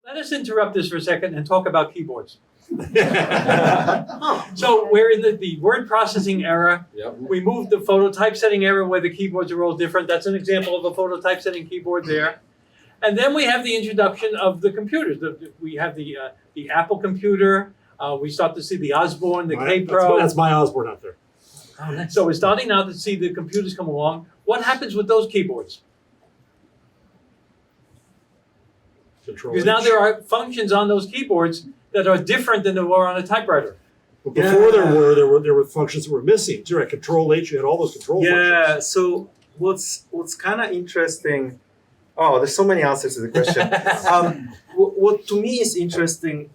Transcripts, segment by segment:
Let us interrupt this for a second and talk about keyboards. So we're in the word processing era. Yep. We moved the photo typesetting era where the keyboards are all different. That's an example of a photo typesetting keyboard there. And then we have the introduction of the computers. We have the Apple computer. We start to see the Osborne, the K Pro. That's my Osborne out there. Oh, nice. So we're starting now to see the computers come along. What happens with those keyboards? Control Because now H. there are functions on those keyboards that are different than there were on a typewriter. But before there were functions that were missing. Too, right? Control H, you had all those control functions. So what's kind of interesting. Oh, there's so many answers to the question. What to me is interesting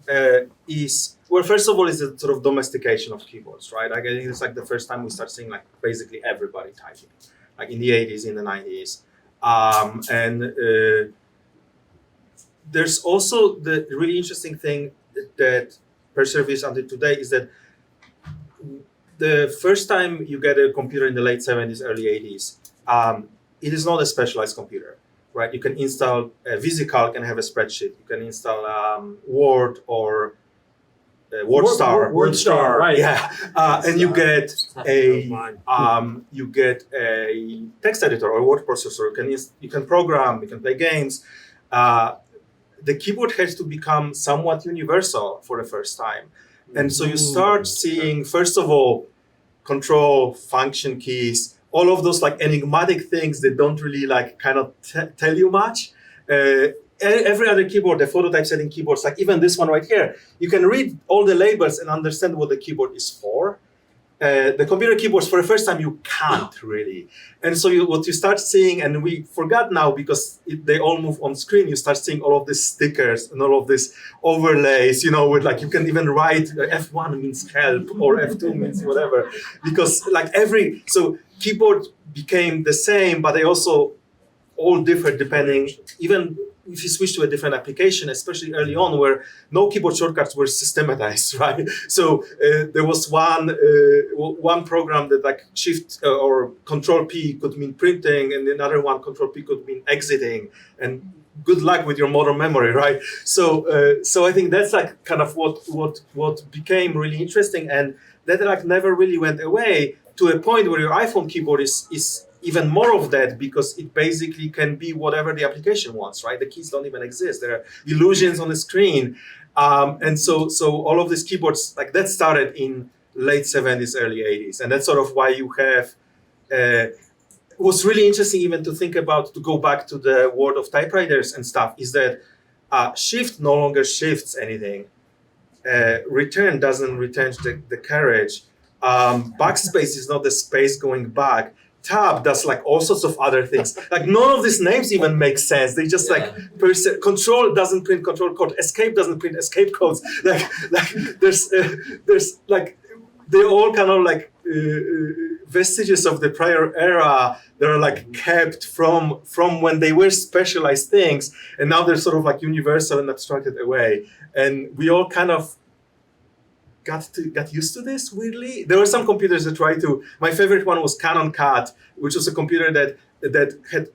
is, well, first of all, is the sort of domestication of keyboards, right? Like, I think it's like the first time we start seeing like basically everybody typing, like in the 80s, in the 90s. There's also the really interesting thing that perseveres until today is that the first time you get a computer in the late 70s, early 80s, it is not a specialized computer. Right, you can install VisiCalc and have a spreadsheet. You can install Word or WordStar, right? Yeah, and you get a text editor or word processor. You can program. You can play games. The keyboard has to become somewhat universal for the first time, and so you start seeing, first of all, control function keys. All of those like enigmatic things that don't really like kind of tell you much. Every other keyboard, the photo typesetting keyboards, like even this one right here, you can read all the labels and understand what the keyboard is for. The computer keyboards, for the first time, you can't really. And so what you start seeing, and we forgot now because they all move on screen, you start seeing all of these stickers and all of these overlays, with like, you can even write F1 means help or F2 means whatever. Because like so keyboard became the same, but they also all differ depending, even if you switch to a different application, especially early on, where no keyboard shortcuts were systematized, right? So there was one program that like Shift or Control P could mean printing, and another one Control P could mean exiting. And good luck with your modern memory, right? So I think that's like kind of what became really interesting, and that like never really went away to a point where your iPhone keyboard is even more of that, because it basically can be whatever the application wants, right? The keys don't even exist. There are illusions on the screen. And so all of these keyboards, like that started in late 70s, early 80s. And that's sort of why you have, what's really interesting even to think about, to go back to the world of typewriters and stuff, is that Shift no longer shifts anything. Return doesn't return the carriage. Backspace is not the space going back. Tab does like all sorts of other things. Like none of these names even make sense. They just like control doesn't print control code. Escape doesn't print escape codes. Like there's like they're all kind of like vestiges of the prior era that are like kept from when they were specialized things, and now they're sort of like universal and abstracted away. And we all kind of got used to this, weirdly. There were some computers that tried to. My favorite one was Canon CAT, which was a computer that had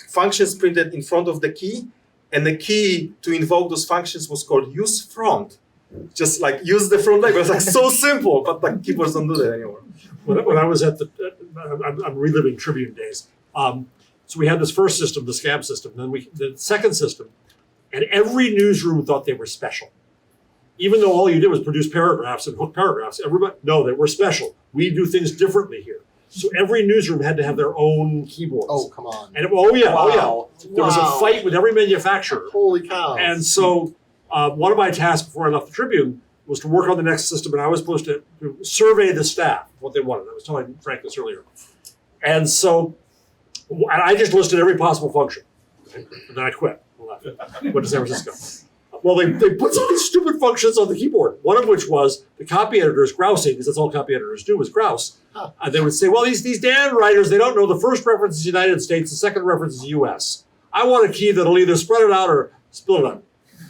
functions printed in front of the key, and the key to invoke those functions was called use front. Just like use the front leg. It was like so simple, but like keyboards don't do that anymore. When I was at I'm reliving Tribune days. So we had this first system, the scab system, then the second system, and every newsroom thought they were special. Even though all you did was produce paragraphs and hook paragraphs, they were special. We do things differently here. So every newsroom had to have their own keyboards. Oh, come on. And there was a fight with every manufacturer. Holy cow. And so one of my tasks before I left the Tribune was to work on the next system, and I was supposed to survey the staff, what they wanted. I was telling Frank this earlier. And so I just listed every possible function. And then I quit. Went to San Francisco. Well, they put some of these stupid functions on the keyboard, one of which was the copy editor is grousing, because that's all copy editors do is grouse. And they would say, well, these damn writers, they don't know the first reference is United States, the second reference is US. I want a key that'll either spread it out or split it out.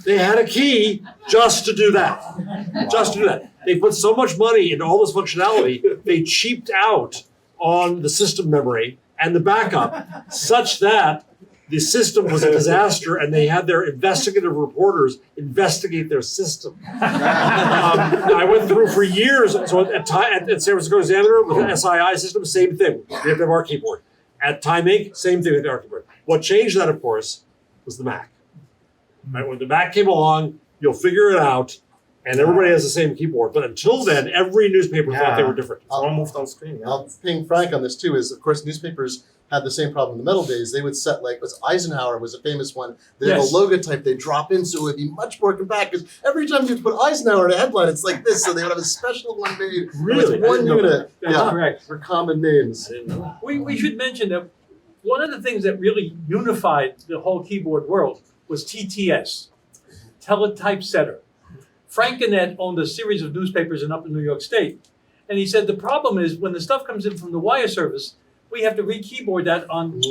They had a key just to do that. Just to do that. They put so much money into all this functionality, they cheaped out on the system memory and the backup such that the system was a disaster, and they had their investigative reporters investigate their system. I went through for years. So at San Francisco Examiner with the SII system, same thing. We have to have our keyboard. At Time Inc., same thing with our keyboard. What changed that, of course, was the Mac. Right? When the Mac came along, you'll figure it out, and everybody has the same keyboard. But until then, every newspaper thought they were different. It's all moved on screen. Yeah. I'll ping Frank on this too. Is of course newspapers had the same problem in the metal days. They would set Eisenhower was a famous one. They have a logotype they drop in, so it would be much more compact. Because every time you put Eisenhower in a headline, it's like this. So they would have a special one made. Really? With one unit. That's correct. For common names. I didn't know that. We should mention that one of the things that really unified the whole keyboard world was TTS, Teletypesetter. Frank Gannett owned a series of newspapers in upper New York State. And he said the problem is when the stuff comes in from the wire service, we have to re-keyboard that on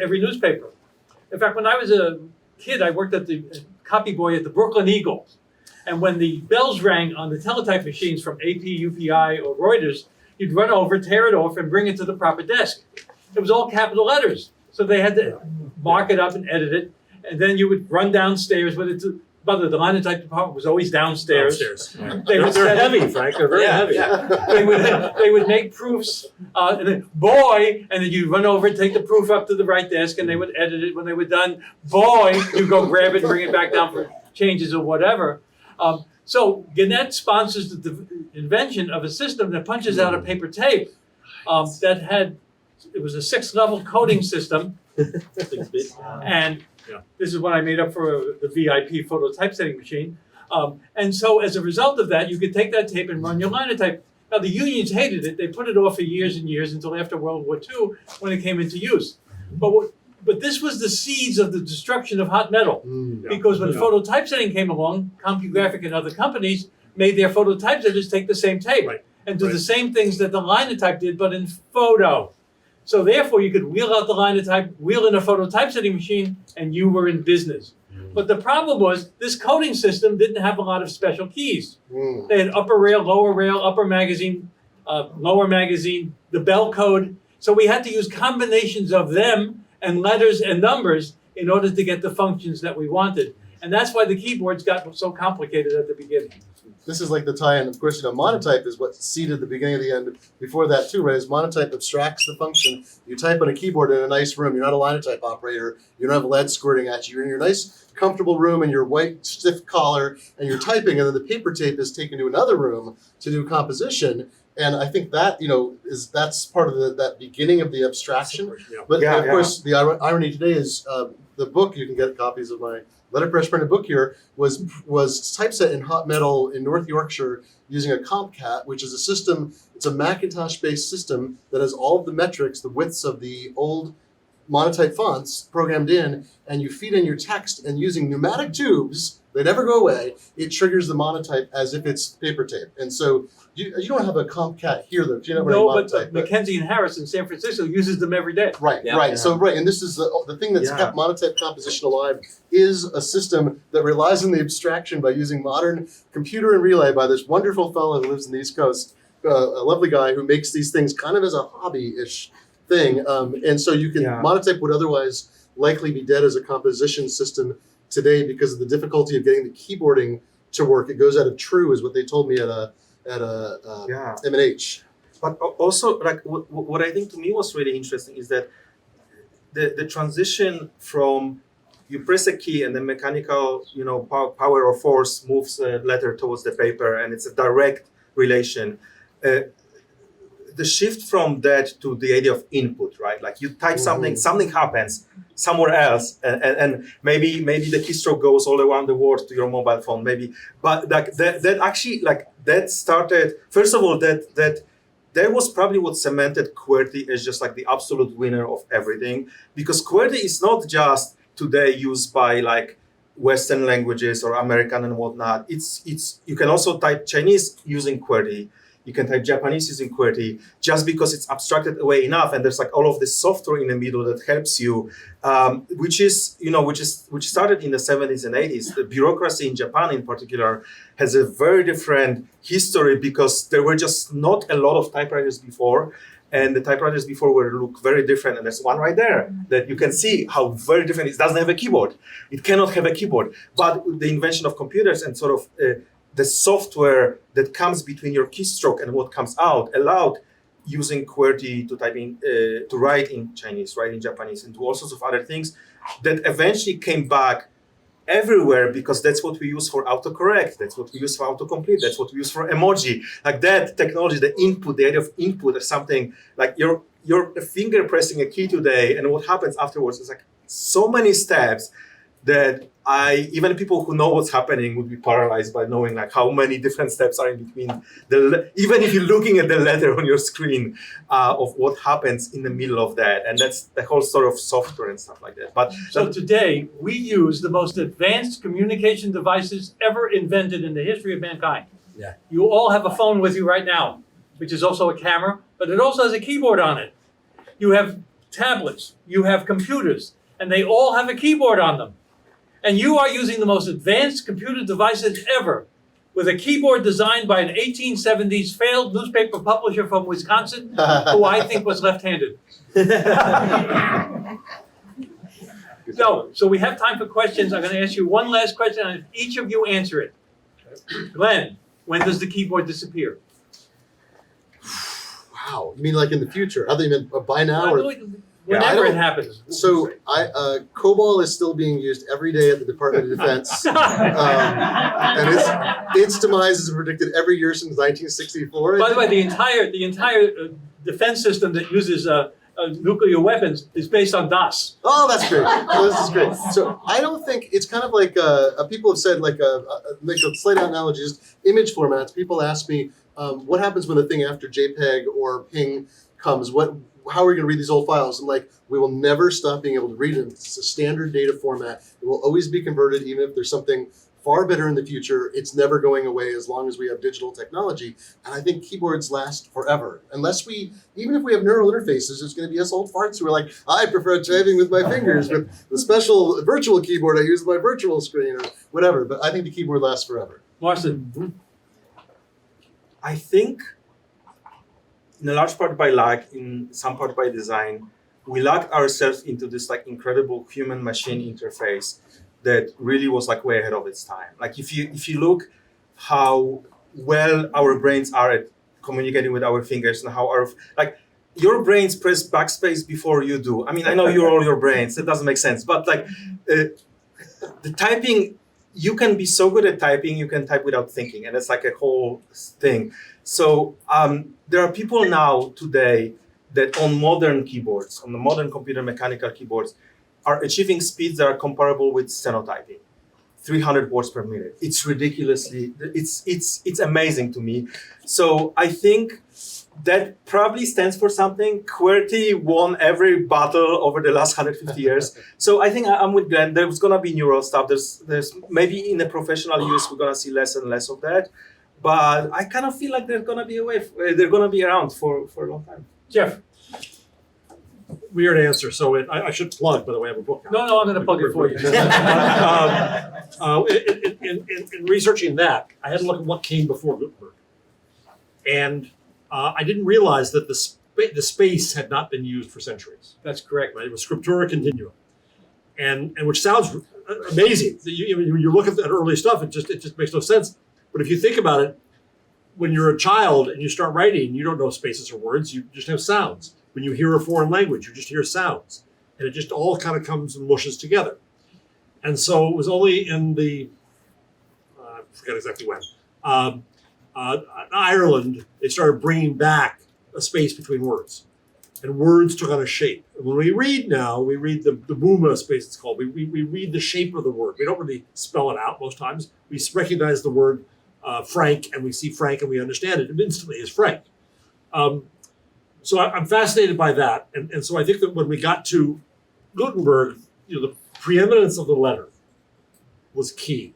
every newspaper. In fact, when I was a kid, I worked at the copy boy at the Brooklyn Eagle. And when the bells rang on the teletype machines from AP, UPI, or Reuters, you'd run over, tear it off, and bring it to the proper desk. It was all capital letters. So they had to mark it up and edit it. And then you would run downstairs with it to, by the way, the Linotype department was always downstairs. They're heavy, Frank. They're very heavy. They would make proofs, and then boy, and then you run over and take the proof up to the right desk, and they would edit it. When they were done, boy, you go grab it and bring it back down for changes or whatever. So Gannett sponsors the invention of a system that punches out a paper tape that had, it was a 6-level coding system, and this is what I made up for the VIP photo typesetting machine. And so as a result of that, you could take that tape and run your Linotype. Now the unions hated it. They put it off for years and years until after World War II when it came into use. But this was the seeds of the destruction of hot metal. Because when photo typesetting came along, CompuGraphic and other companies made their photo typesetters take the same tape and do the same things that the Linotype did, but in photo. So therefore, you could wheel out the Linotype, wheel in a photo typesetting machine, and you were in business. But the problem was this coding system didn't have a lot of special keys. They had upper rail, upper magazine, lower magazine, the bell code. So we had to use combinations of them and letters and numbers in order to get the functions that we wanted. And that's why the keyboards got so complicated at the beginning. This is like the tie-in. Of course, Monotype is what seeded the beginning of the end. Before that, too, right? Is Monotype abstracts the function. You type on a keyboard in a nice room. You're not a Linotype operator. You don't have lead squirting at you. You're in your nice, comfortable room in your white, stiff collar, and you're typing. And then the paper tape is taken to another room to do composition. And I think that that's part of that beginning of the abstraction. But of course, the irony today is the book. You can get copies of my letterpress printed book here was typeset in hot metal in North Yorkshire using a CompCat, which is a system. It's a Macintosh-based system that has all of the metrics, the widths of the old Monotype fonts programmed in, and you feed in your text, and using pneumatic tubes, they never go away, it triggers the Monotype as if it's paper tape. And so you don't have a CompCat here, though. You No, but Mackenzie and Harris in San Francisco uses them every day. Right. So, and this is the thing that's kept Monotype composition alive is a system that relies on the abstraction by using modern computer and relay by this wonderful fellow who lives in the East Coast, a lovely guy who makes these things kind of as a hobby-ish thing. And so you can, Monotype would otherwise likely be dead as a composition system today because of the difficulty of getting the keyboarding to work. It goes out of true, is what they told me at M&H. But also, like what I think to me was really interesting is that the transition from you press a key and the mechanical, power or force moves a letter towards the paper, and it's a direct relation. The shift from that to the idea of input, right? Like you type something happens somewhere else, and maybe the keystroke goes all around the world to your mobile phone, maybe. But like that actually, like that started. First of all, that was probably what cemented QWERTY as just like the absolute winner of everything, because QWERTY is not just today used by like Western languages or American and whatnot. It's you can also type Chinese using QWERTY. You can type Japanese using QWERTY just because it's abstracted away enough, and there's like all of this software in the middle that helps you, which started in the 70s and 80s. The bureaucracy in Japan, in particular, has a very different history because there were just not a lot of typewriters before, And the typewriters before were look very different. And there's one right there that you can see how very different it is. It doesn't have a keyboard. It cannot have a keyboard. But the invention of computers and sort of the software that comes between your keystroke and what comes out allowed using QWERTY to type in, to write in Chinese, write in Japanese, and do all sorts of other things that eventually came back everywhere, because that's what we use for autocorrect, that's what we use for autocomplete, that's what we use for emoji. Like that technology, the input, the idea of input or something, like your finger pressing a key today, and what happens afterwards is like so many steps that even people who know what's happening would be paralyzed by knowing like how many different steps are in between. Even if you're looking at the letter on your screen of what happens in the middle of that, and that's the whole sort of software and stuff like that. But So today, we use the most advanced communication devices ever invented in the history of mankind. Yeah. You all have a phone with you right now, which is also a camera, but it also has a keyboard on it. You have tablets, you have computers, and they all have a keyboard on them. And you are using the most advanced computer devices ever, with a keyboard designed by an 1870s failed newspaper publisher from Wisconsin, who I think was left-handed. So we have time for questions. I'm going to ask you one last question, and each of you answer it. Glenn, when does the keyboard disappear? Wow. You mean like in the future? Other than by now? Or? Whenever it happens. So COBOL is still being used every day at the Department of Defense. And its demise is predicted every year since 1964. By the way, the entire defense system that uses nuclear weapons is based on DOS. Oh, that's great. Oh, this is great. So I don't think it's kind of like people have said like a slight analogy is image formats. People ask me what happens when the thing after JPEG or PNG comes. How are we going to read these old files? And like, we will never stop being able to read them. It's a standard data format. It will always be converted, even if there's something far better in the future. It's never going away as long as we have digital technology. And I think keyboards last forever. Even if we have neural interfaces, it's going to be us old farts who are like, I prefer typing with my fingers with the special virtual keyboard I use with my virtual screen or whatever. But I think the keyboard lasts forever. Marcin. I think in a large part by luck, in some part by design, we locked ourselves into this like incredible human-machine interface that really was like way ahead of its time. Like if you look how well our brains are at communicating with our fingers and how your brains press backspace before you do. I mean, I know you're all your brains. That doesn't make sense. But like the typing, you can be so good at typing, you can type without thinking. And it's like a whole thing. So there are people now today that on modern keyboards, on the modern computer mechanical keyboards, are achieving speeds that are comparable with stenotyping, 300 words per minute. It's ridiculously, it's amazing to me. So I think that probably stands for something. QWERTY won every battle over the last 150 years. So I think I'm with Glenn. There's gonna be neural stuff. There's maybe in the professional use, we're gonna see less and less of that. But I kind of feel like they're gonna be they're gonna be around for a long time. Jeff. Weird answer. So I should plug, by the way, I have a book. No, I'm going to plug it for you. In researching that, I had to look at what came before Gutenberg. And I didn't realize that the space had not been used for centuries. That's correct. Right? It was scriptura continua. And which sounds amazing. When you look at that early stuff, it just makes no sense. But if you think about it, when you're a child and you start writing, you don't know spaces or words, you just have sounds. When you hear a foreign language, you just hear sounds. And it just all kind of comes and mushes together. And so it was only in I forget exactly when, Ireland, they started bringing back a space between words. And words took on a shape. And when we read now, we read the booma space, it's called. We read the shape of the word. We don't really spell it out most times. We recognize the word Frank, and we see Frank, and we understand it instantly as Frank. So I'm fascinated by that. And so I think that when we got to Gutenberg, the preeminence of the letter was key.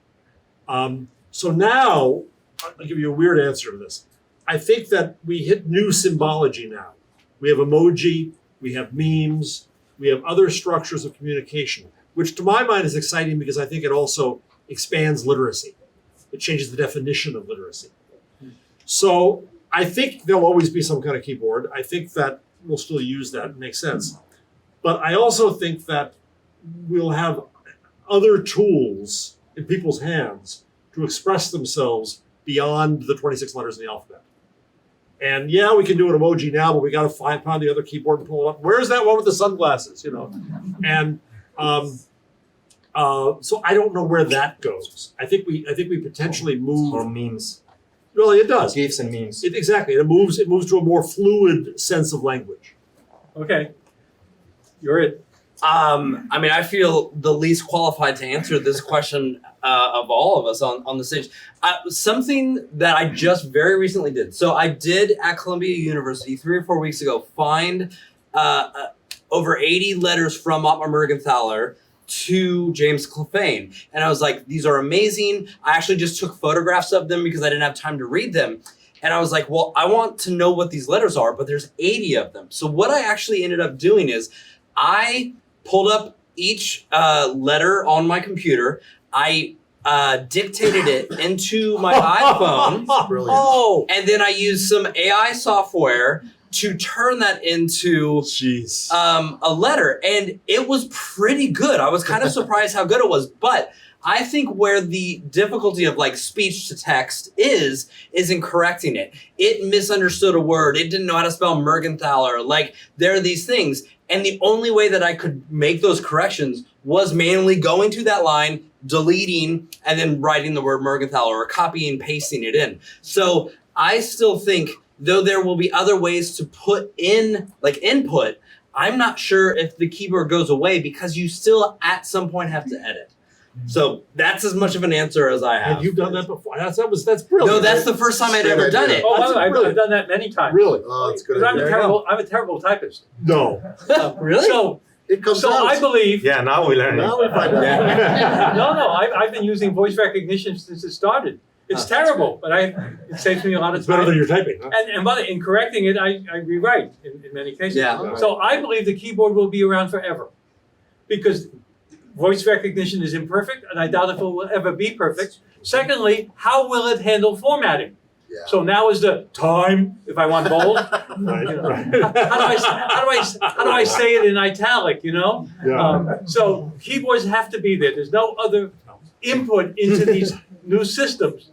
So now, I'll give you a weird answer to this. I think that we hit new symbology now. We have emoji, we have memes, we have other structures of communication, which to my mind is exciting because I think it also expands literacy. It changes the definition of literacy. So I think there'll always be some kind of keyboard. I think that we'll still use that. It makes sense. But I also think that we'll have other tools in people's hands to express themselves beyond the 26 letters in the alphabet. And yeah, we can do an emoji now, but we got to find the other keyboard and pull it up. Where's that one with the sunglasses? And so I don't know where that goes. I think we potentially move. Or memes. Really, it does. GIFs and memes. Exactly. It moves to a more fluid sense of language. Okay. You're it. I feel the least qualified to answer this question of all of us on the stage. Something that I just very recently did. So I did at Columbia University 3 or 4 weeks ago find over 80 letters from Ottmar Mergenthaler to James Clephane. And I was like, these are amazing. I actually just took photographs of them because I didn't have time to read them. And I was like, well, I want to know what these letters are, but there's 80 of them. So what I actually ended up doing is I pulled up each letter on my computer. I dictated it into my iPhone. Brilliant. Oh, And then I used some AI software to turn that into jeez. a letter. And it was pretty good. I was kind of surprised how good it was. But I think where the difficulty of like speech to text is in correcting it. It misunderstood a word. It didn't know how to spell Mergenthaler. Like there are these things. And the only way that I could make those corrections was manually going to that line, deleting, and then writing the word Mergenthaler or copying and pasting it in. So I still think, though there will be other ways to put in like input, I'm not sure if the keyboard goes away because you still at some point have to edit. So that's as much of an answer as I have. Have you done that before? That's brilliant. No, that's the first time I'd Great ever done idea. it. Oh, That's I've brilliant. done that many times. Really? Oh, it's a good. Because idea. I'm a terrible typist. No. Really? So It comes out. I believe. Yeah, now we learn Now it. we find out. No, I've been using voice recognition since it started. It's Oh, terrible, but it saves me a lot of It's better than time. your typing, huh? And by the in correcting it, I rewrite in many cases. Yeah. So I believe the keyboard will be around forever, because voice recognition is imperfect, and I doubt if it will ever be perfect. Secondly, how will it handle formatting? Yeah. So now is the time if I want bold. Right, right. How do I say it in italic? Yeah. So keyboards have to be there. There's no other input into these new systems.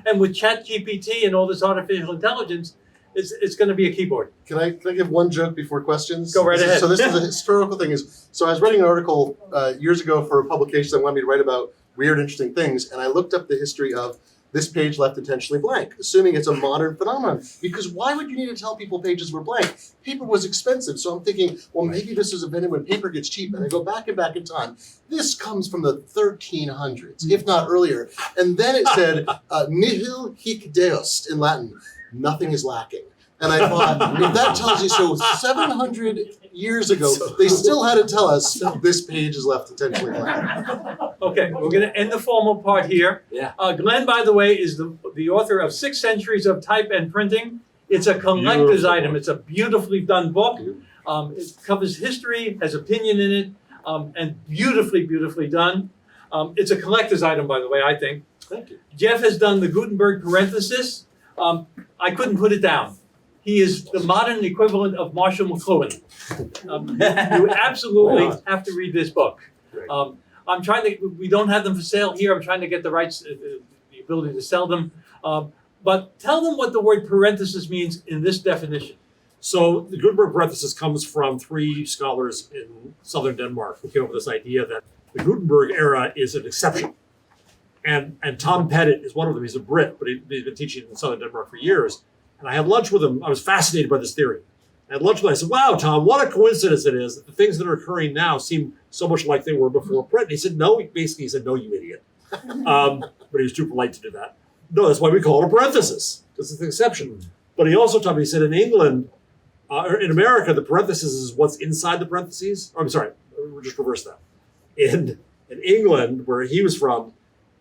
And with ChatGPT and all this artificial intelligence, it's going to be a keyboard. Can I give one joke before questions? Go right This is- ahead. So this is a historical thing. So I was writing an article years ago for a publication that wanted me to write about weird, interesting things, and I looked up the history of this page left intentionally blank, assuming it's a modern phenomenon. Because why would you need to tell people pages were blank? Paper was expensive, so I'm thinking, well, maybe this was invented when paper gets cheap. And I go back in time. This comes from the 1300s, if not earlier. And then it said, nihil hic deust in Latin, nothing is lacking. And I thought, if that tells you, so 700 years ago, they still had to tell us this page is left intentionally blank. Okay, we're going to end the formal part here. Yeah. Glenn, by the way, is the author of 6 Centuries of Type and Printing. It's a collector's Beautiful. item. It's a beautifully done book. It covers history, has opinion in it, and beautifully done. It's a collector's item, by the way, I think. Thank you. Jeff has done the Gutenberg Parenthesis. I couldn't put it down. He is the modern equivalent of Marshall McLuhan. You absolutely have to read this book. Great. I'm trying to, we don't have them for sale here. I'm trying to get the rights, the ability to sell them. But tell them what the word parenthesis means in this definition. So the Gutenberg parenthesis comes from 3 scholars in southern Denmark who came up with this idea that the Gutenberg era is an exception. And Tom Pettit is one of them. He's a Brit, but he's been teaching in southern Denmark for years. And I had lunch with him. I was fascinated by this theory. I had lunch with him. I said, wow, Tom, what a coincidence it is that the things that are occurring now seem so much like they were before print. And he said, no, basically he said, no, you idiot. But he was too polite to do that. No, that's why we call it a parenthesis, because it's an exception. But he also told me, he said, in England, or in America, the parenthesis is what's inside the parentheses. I'm sorry, we'll just reverse that. In England, where he was from,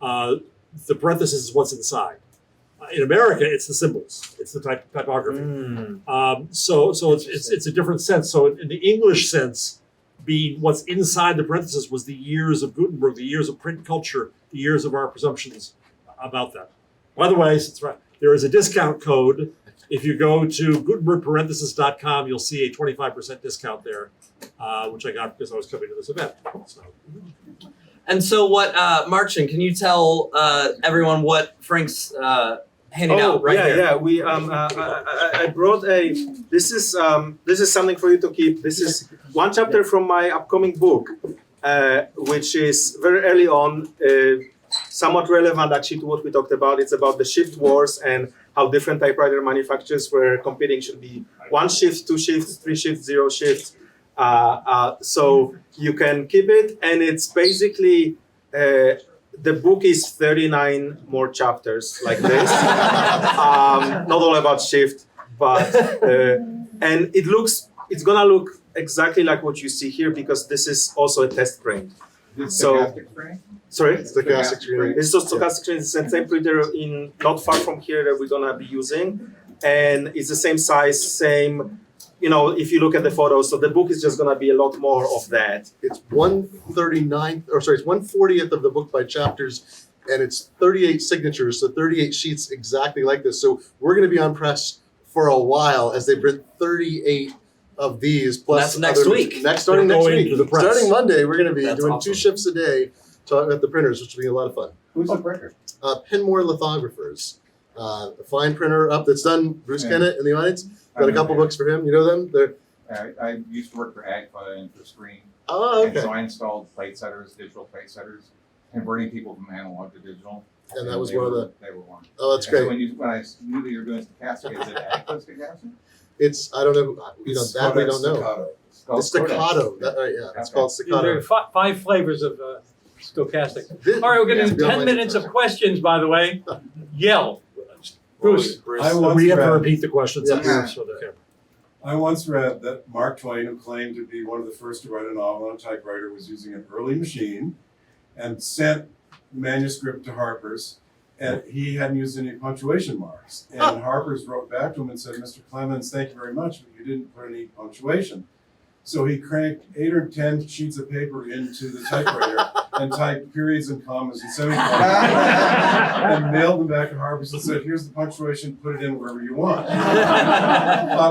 the parenthesis is what's inside. In America, it's the symbols. It's the typography. So it's a different sense. So in the English sense, being what's inside the parenthesis was the years of Gutenberg, the years of print culture, the years of our presumptions about that. By the way, there is a discount code. If you go to Gutenberg Parenthesis.com, you'll see a 25% discount there, which I got because I was coming to this event. So. And so what, Marcin, can you tell everyone what Frank's handing out right here? Yeah. We I brought this is something for you to keep. This is one chapter from my upcoming book, which is very early on, somewhat relevant actually to what we talked about. It's about the shift wars and how different typewriter manufacturers were competing. Should be 1 shift, 2 shifts, 3 shifts, 0 shifts. So you can keep it, and it's basically the book is 39 more chapters like this. Not all about shift, but and it's gonna look exactly like what you see here because this is also a test print. Stochastic frame? Sorry? Stochastic screen. This is stochastic screen. It's the same printer in not far from here that we're gonna be using, and it's the same size, same. If you look at the photos, so the book is just gonna be a lot more of that. It's 1/39th, or sorry, it's 1/40th of the book by chapters, and it's 38 signatures, so 38 sheets exactly like this. So we're going to be on press for a while as they print 38 of these. Plus That's next week. Starting next going week. to the press. Starting Monday, we're going to be That's doing awesome. 2 shifts a day at the printers, which will be a lot of fun. Who's the printer? Penmore lithographers, a fine printer up that's done. Bruce Yeah. Kennett in the audience. Got a couple books for him. You know them? They're I used to work for Agfa and for Screen. oh And okay. so I installed plate setters, digital plate setters, converting people from analog to digital. And that was they one of were- the. They were one. Oh, that's And so great. when I knew that you were doing stochastic, is it Agfa stochastic? It's I don't know. That we don't know. called It's staccato. That, right, yeah. It's Okay. called There staccato. are 5 flavors of stochastic. This- All right, we're going to Yeah, do 10 minutes of questions, by the way. Yell. Bruce. I once We have to read, repeat the questions up Yeah. here so the camera. I once read that Mark Twain, who claimed to be one of the first to write a novel on a typewriter, was using an early machine and sent the manuscript to Harper's, and he hadn't used any punctuation marks. And Harper's wrote back to him and said, "Mr. Clemens, thank you very much, but you didn't put any punctuation." So he cranked 8 or 10 sheets of paper into the typewriter and typed periods and commas and semicolons and mailed them back to Harper's and said, "Here's the punctuation, put it in wherever you want." But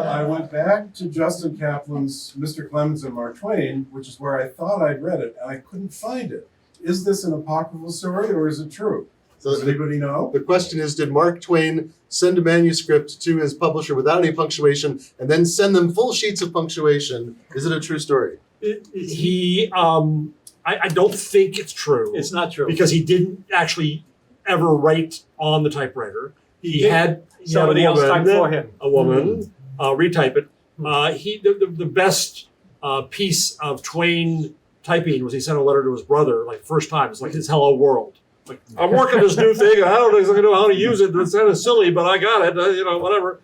I went back to Justin Kaplan's Mr. Clemens and Mark Twain, which is where I thought I'd read it, and I couldn't find it. Is this an apocryphal story or is it true? So Does anybody know? the question is, did Mark Twain send a manuscript to his publisher without any punctuation and then send them full sheets of punctuation? Is it a true story? I don't think it's true. It's not true. Because he didn't actually ever write on the typewriter. He did. had Somebody else typed for him. a woman retype it. The best piece of Twain typing was he sent a letter to his brother, like first time. It's like his hello world. Like, I'm working this new thing. I don't exactly know how to use it. It's kind of silly, but I got it. Whatever.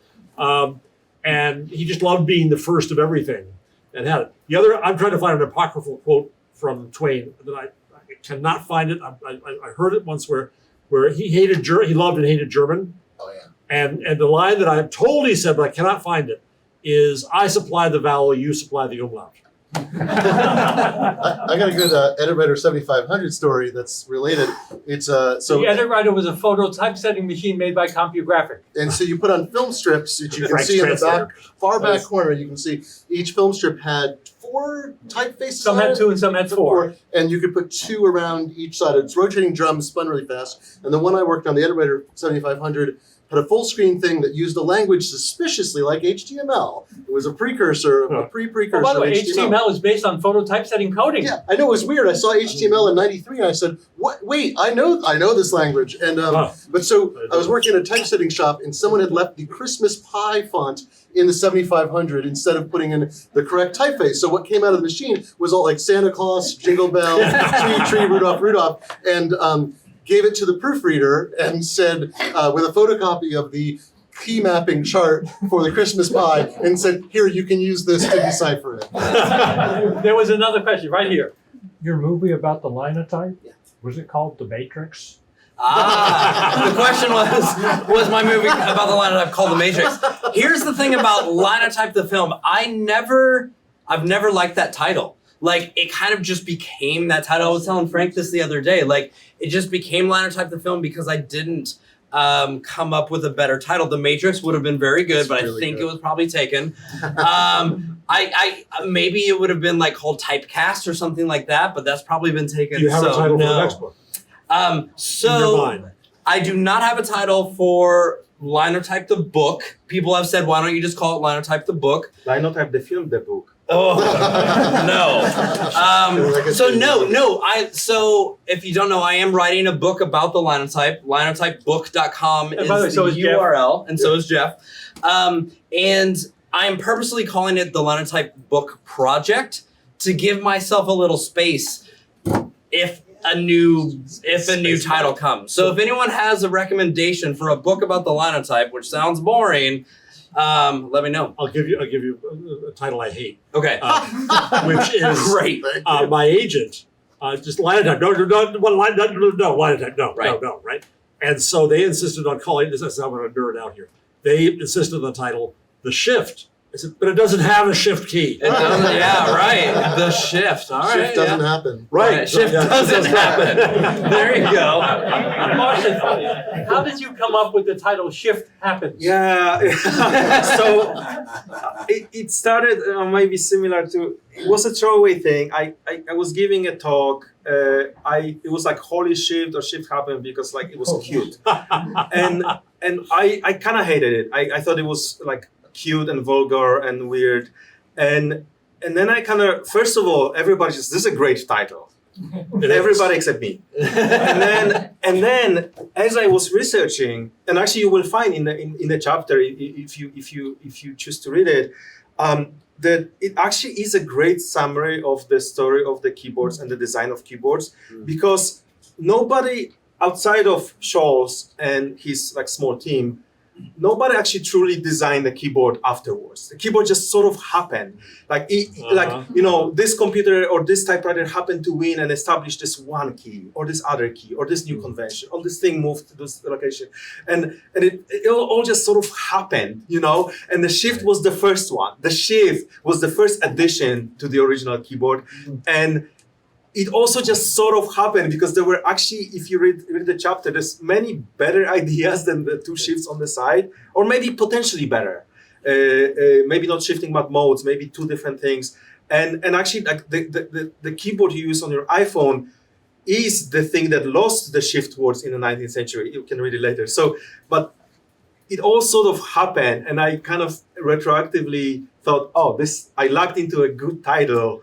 And he just loved being the first of everything and had it. The other, I'm trying to find an apocryphal quote from Twain that I cannot find it. I heard it once where he hated he loved and hated German. Oh yeah. And the line that I'm told he said, but I cannot find it, is I supply the vowel, you supply the umlaut. I got a good EditWriter 7500 story that's related. It's so The EditWriter was a photo typesetting machine made by CompuGraphic. and so you put on film strips that you can Frank's see in the translator. back, far back Nice. corner. You can see each film strip had 4 typefaces. Some on had it. 2 and some had 4. And you could put 2 around each side. It's rotating drums, spun really fast. And the one I worked on, the EditWriter 7500, had a full screen thing that used a language suspiciously like HTML. It was a precursor, a Oh, pre-precursor by the way, of HTML. HTML is based on photo typesetting coding. Yeah, I know it was weird. I saw HTML in '93, and I said, "What? Wait, I know this language." And Wow. but so I was working in a typesetting shop, and someone had left the Christmas pie font in the 7500 instead of putting in the correct typeface. So what came out of the machine was all like Santa Claus, Jingle Bell, Tree, Rudolph, and gave it to the proofreader and said with a photocopy of the key mapping chart for the Christmas pie, and said, "Here, you can use this to decipher it." There was another question right here. Your movie about the Linotype? Yeah. Was it called The Matrix? The question was my movie about the Linotype called The Matrix. Here's the thing about Linotype the film. I've never liked that title. Like, it kind of just became that title. I was telling Frank this the other day. Like, it just became Linotype the film because I didn't come up with a better title. The Matrix would have been very good, It's but really I think good. it was probably taken. I maybe it would have been like called Typecast or something like that, but that's probably been taken. Do you have so a title no. for the next book? In your So mind? I do not have a title for Linotype the book. People have said, why don't you just call it Linotype the book? Linotype the film, the book. Oh no. Like a So thing. no. So if you don't know, I am writing a book about the Linotype. Linotypebook.com And is by the way, so the is Jeff. URL, and so is Jeff. And I am purposely calling it the Linotype Book Project to give myself a little space if a new title comes. So if anyone has a recommendation for a book about the Linotype, which sounds boring, let me know. I'll give you a title I hate, Okay. which is Great. my agent. Just Linotype. Linotype. Right. No. Right. And so they insisted on calling this. I'm going to nerd out here. They insisted on the title, The Shift. I said, but it doesn't have a shift key. It doesn't, yeah, right. The shift. All right. Shift doesn't yeah. happen. Right. Shift doesn't happen. There you go. Marcin, how did you come up with the title Shift Happens? Yeah. So it started maybe similar to, it was a throwaway thing. I was giving a talk. It was like Holy Shift or Shift Happened because like it was cute. and I kind of hated it. I thought it was like cute and vulgar and weird. And then I kind of, first of all, everybody just, this is a great title. Everybody except me. and then as I was researching, and actually you will find in the chapter if you choose to read it, that it actually is a great summary of the story of the keyboards and the design of keyboards, because nobody outside of Scholz and his like small team, nobody actually truly designed the keyboard afterwards. The keyboard just sort of happened. Like, this computer or this typewriter happened to win and establish this one key or this other key or this new convention or this thing moved to this location. And it all just sort of happened, and the Shift was the first one. The Shift was the first addition to the original keyboard. And it also just sort of happened because there were actually, if you read the chapter, there's many better ideas than the two shifts on the side, or maybe potentially better. Maybe not shifting but modes, maybe two different things. And actually, like the keyboard you use on your iPhone is the thing that lost the shift words in the 19th century. You can read it later. So, but it all sort of happened, and I kind of retroactively thought, I lucked into a good title.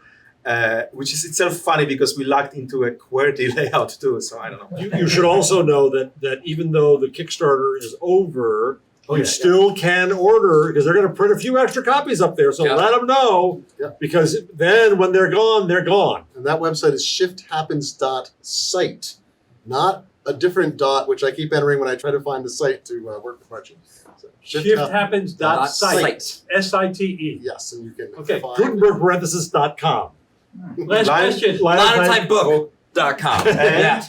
Which is itself funny because we lucked into a QWERTY layout too, so I don't know. You should also know that even though the Kickstarter is over, you still can order because they're going to print a few extra copies up there. So let them know, because then when they're gone, they're gone. And that website is shifthappens.site, not a different dot, which I keep entering when I try to find the site to work with Marcin. So, Shifthappens.site. SITE. Yes, and you can Okay. find Gutenberg Parenthesis.com. Last question. Linotypebook.com. Yeah.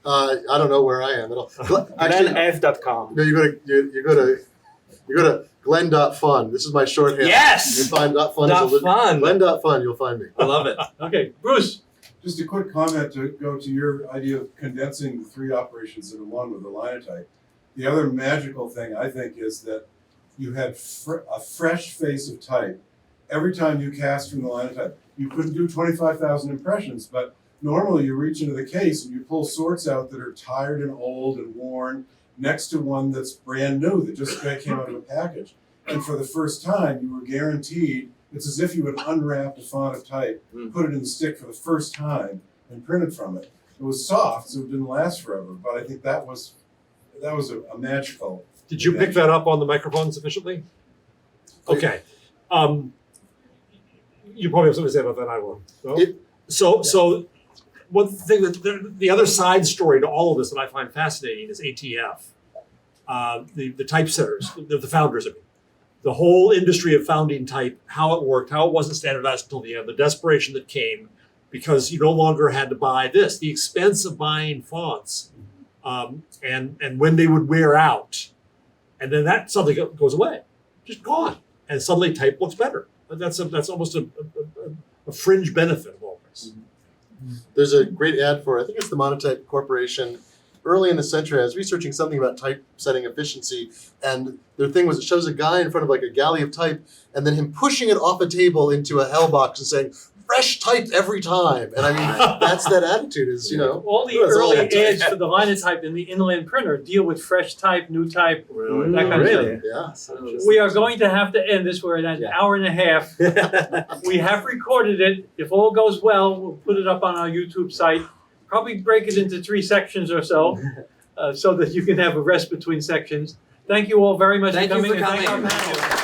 I don't know where I am. Actually, F.com. no, you go to Glenn.fun. This is my shorthand. Yes! You find .fun. .fun. Glenn.fun, you'll find me. I love it. Okay, Bruce. Just a quick comment to go to your idea of condensing the three operations into one with the Linotype. The other magical thing, I think, is that you had a fresh face of type every time you cast from the Linotype. You couldn't do 25,000 impressions, but normally you reach into the case and you pull sorts out that are tired and old and worn next to one that's brand new that just came out of a package. And for the first time, you were guaranteed, it's as if you had unwrapped a font of type, put it in the stick for the first time, and printed from it. It was soft, so it didn't last forever, but I think that was a magical. Did you pick that up on the microphone sufficiently? Okay. You probably have something to say about that. I will. No? So one thing that the other side story to all of this that I find fascinating is ATF, the typesetters, the founders of it. The whole industry of founding type, how it worked, how it wasn't standardized until the end, the desperation that came because you no longer had to buy this, the expense of buying fonts, and when they would wear out, and then that suddenly goes away, just gone, and suddenly type looks better. That's almost a fringe benefit of all this. There's a great ad for, I think it's the Monotype Corporation, early in the century, I was researching something about typesetting efficiency, and their thing was it shows a guy in front of like a galley of type, and then him pushing it off a table into a hell box and saying, fresh type every time. And I mean, that's that attitude is, you know. All the That's all early that type. ads for the Linotype in the inland printer deal with fresh type, new type, Really? that kind of Really? stuff. Yeah. We are going to have to end this. We're at an hour and a half. We have recorded it. If all goes well, we'll put it up on our YouTube site. Probably break it into 3 sections or so, so that you can have a rest between sections. Thank you all very much Thank for you coming. for and thank coming. our panel.